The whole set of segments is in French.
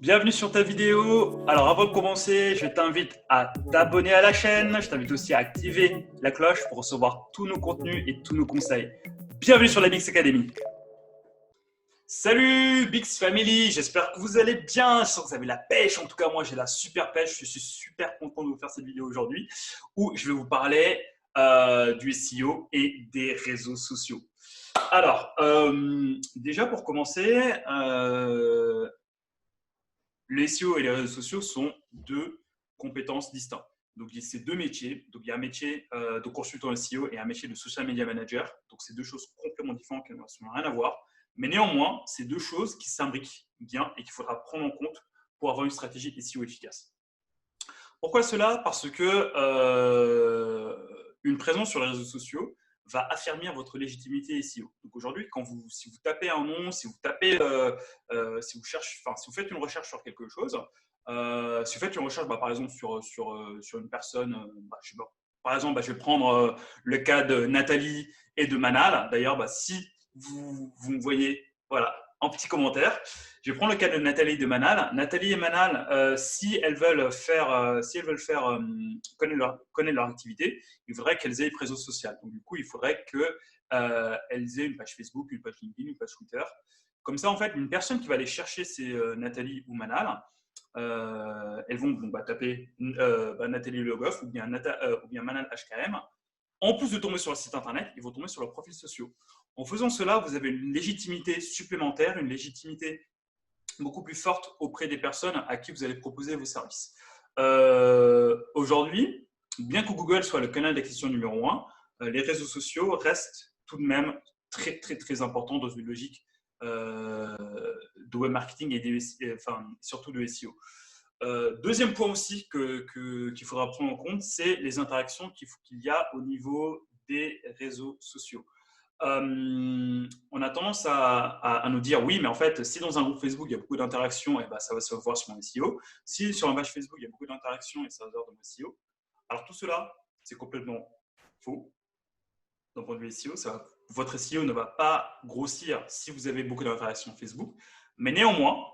Bienvenue sur ta vidéo. Alors avant de commencer, je t'invite à t'abonner à la chaîne. Je t'invite aussi à activer la cloche pour recevoir tous nos contenus et tous nos conseils. Bienvenue sur la Bix Academy. Salut Bix Family, j'espère que vous allez bien. Je sens que vous avez la pêche. En tout cas, moi j'ai la super pêche. Je suis super content de vous faire cette vidéo aujourd'hui où je vais vous parler du SEO et des réseaux sociaux. Alors, déjà pour commencer, le SEO et les réseaux sociaux sont deux compétences distinctes. Donc, c'est deux métiers. Donc, il y a un métier de consultant SEO et un métier de social media manager. Donc, c'est deux choses complètement différentes qui n'ont rien à voir. Mais néanmoins, c'est deux choses qui s'imbriquent bien et qu'il faudra prendre en compte pour avoir une stratégie SEO efficace. Pourquoi cela? Parce que une présence sur les réseaux sociaux va affermir votre légitimité SEO. Donc aujourd'hui, si vous tapez un nom, si vous tapez, si vous cherchez, enfin, si vous faites une recherche sur quelque chose, si vous faites une recherche, par exemple sur une personne, je sais pas, par exemple, je vais prendre le cas de Nathalie et de Manal. D'ailleurs, si vous me voyez, voilà, en petit commentaire. Je vais prendre le cas de Nathalie et de Manal. Nathalie et Manal, si elles veulent connaître leur activité, il faudrait qu'elles aient une réseau social. Donc, du coup, il faudrait qu'elles aient une page Facebook, une page LinkedIn, une page Twitter. Comme ça, en fait, une personne qui va aller chercher ces Nathalie ou Manal, elles vont taper Nathalie Le Goff ou bien Manal HKM. En plus de tomber sur le site internet, ils vont tomber sur leurs profils sociaux. En faisant cela, vous avez une légitimité supplémentaire, une légitimité beaucoup plus forte auprès des personnes à qui vous allez proposer vos services. Aujourd'hui, bien que Google soit le canal d'acquisition numéro 1, les réseaux sociaux restent tout de même très, très, très importants dans une logique de web marketing et surtout de SEO. Deuxième point aussi qu'il faudra prendre en compte, c'est les interactions qu'il y a au niveau des réseaux sociaux. On a tendance à nous dire oui, mais en fait, si dans un groupe Facebook il y a beaucoup d'interactions, ça va se voir sur mon SEO. Si sur un page Facebook il y a beaucoup d'interactions, et ça va se voir dans mon SEO. Alors tout cela, c'est complètement faux. D'un point de vue SEO, votre SEO ne va pas grossir si vous avez beaucoup d'interactions Facebook, mais néanmoins,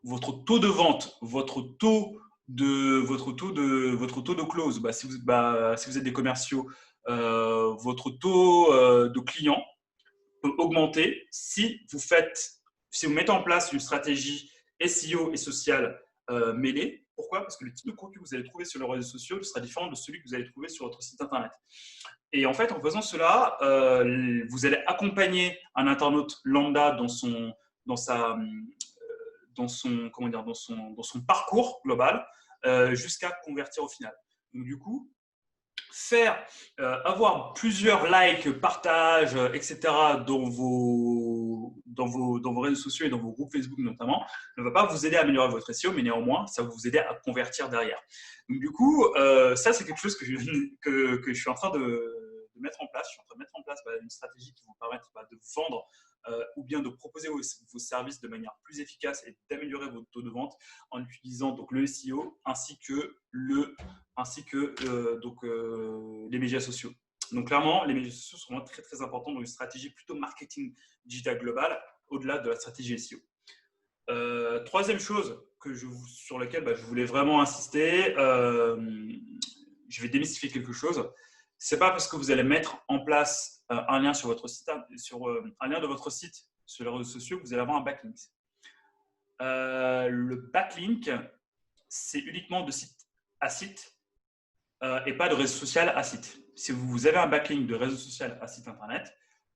votre taux de vente, votre taux de close, si vous êtes des commerciaux, votre taux de clients peut augmenter si vous mettez en place une stratégie SEO et sociale mêlée. Pourquoi? Parce que le type de contenu que vous allez trouver sur les réseaux sociaux sera différent de celui que vous allez trouver sur votre site internet. Et en fait, en faisant cela, vous allez accompagner un internaute lambda dans son parcours global jusqu'à convertir au final. Donc, du coup, avoir plusieurs likes, partages, etc. Dans vos réseaux sociaux et dans vos groupes Facebook notamment, ne va pas vous aider à améliorer votre SEO, mais néanmoins, ça va vous aider à convertir derrière. Donc du coup, ça c'est quelque chose que je suis en train de mettre en place. Je suis en train de mettre en place une stratégie qui vous permettre de vendre ou bien de proposer vos services de manière plus efficace et d'améliorer votre taux de vente en utilisant donc le SEO ainsi que les médias sociaux. Donc clairement, les médias sociaux sont vraiment très très importants dans une stratégie plutôt marketing digital global au-delà de la stratégie SEO. Troisième chose sur laquelle je voulais vraiment insister, je vais démystifier quelque chose. C'est pas parce que vous allez mettre en place un lien sur votre site, un lien de votre site sur les réseaux sociaux que vous allez avoir un backlink. Le backlink, c'est uniquement de site à site et pas de réseau social à site. Si vous avez un backlink de réseau social à site internet,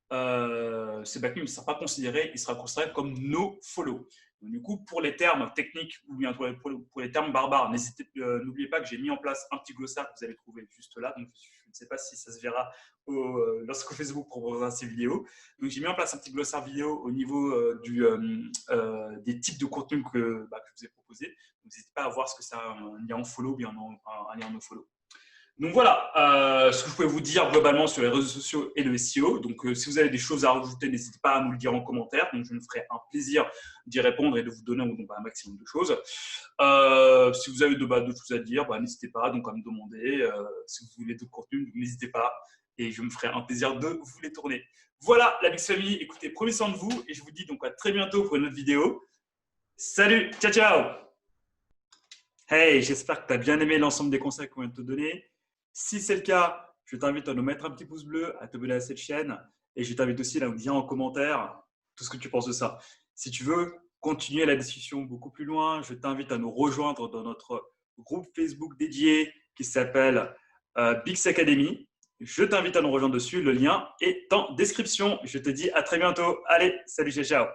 ce backlink ne sera pas considéré, il sera considéré comme no follow. Donc, du coup, pour les termes techniques ou bien pour les termes barbares, n'oubliez pas que j'ai mis en place un petit glossaire que vous allez trouver juste là. Donc, je ne sais pas si ça se verra lorsque Facebook proposera ces vidéos. Donc, j'ai mis en place un petit glossaire vidéo au niveau des types de contenus que je vous ai proposés. N'hésitez pas à voir ce que c'est un lien en follow ou bien un lien no follow. Donc voilà ce que je pouvais vous dire globalement sur les réseaux sociaux et le SEO. Donc si vous avez des choses à rajouter, n'hésitez pas à nous le dire en commentaire. Donc je me ferai un plaisir d'y répondre et de vous donner un maximum de choses. Si vous avez d'autres choses à dire, n'hésitez pas donc à me demander. Si vous voulez d'autres contenus, n'hésitez pas et je me ferai un plaisir de vous les tourner. Voilà la Bix Family. Écoutez, prenez soin de vous et je vous dis donc à très bientôt pour une autre vidéo. Salut, ciao, ciao. Hey, j'espère que tu as bien aimé l'ensemble des conseils qu'on vient de te donner. Si c'est le cas, je t'invite à nous mettre un petit pouce bleu, à t'abonner à cette chaîne et je t'invite aussi à nous dire en commentaire tout ce que tu penses de ça. Si tu veux continuer la discussion beaucoup plus loin, je t'invite à nous rejoindre dans notre groupe Facebook dédié qui s'appelle Bix Academy. Je t'invite à nous rejoindre dessus. Le lien est en description. Je te dis à très bientôt. Allez, salut, ciao, ciao.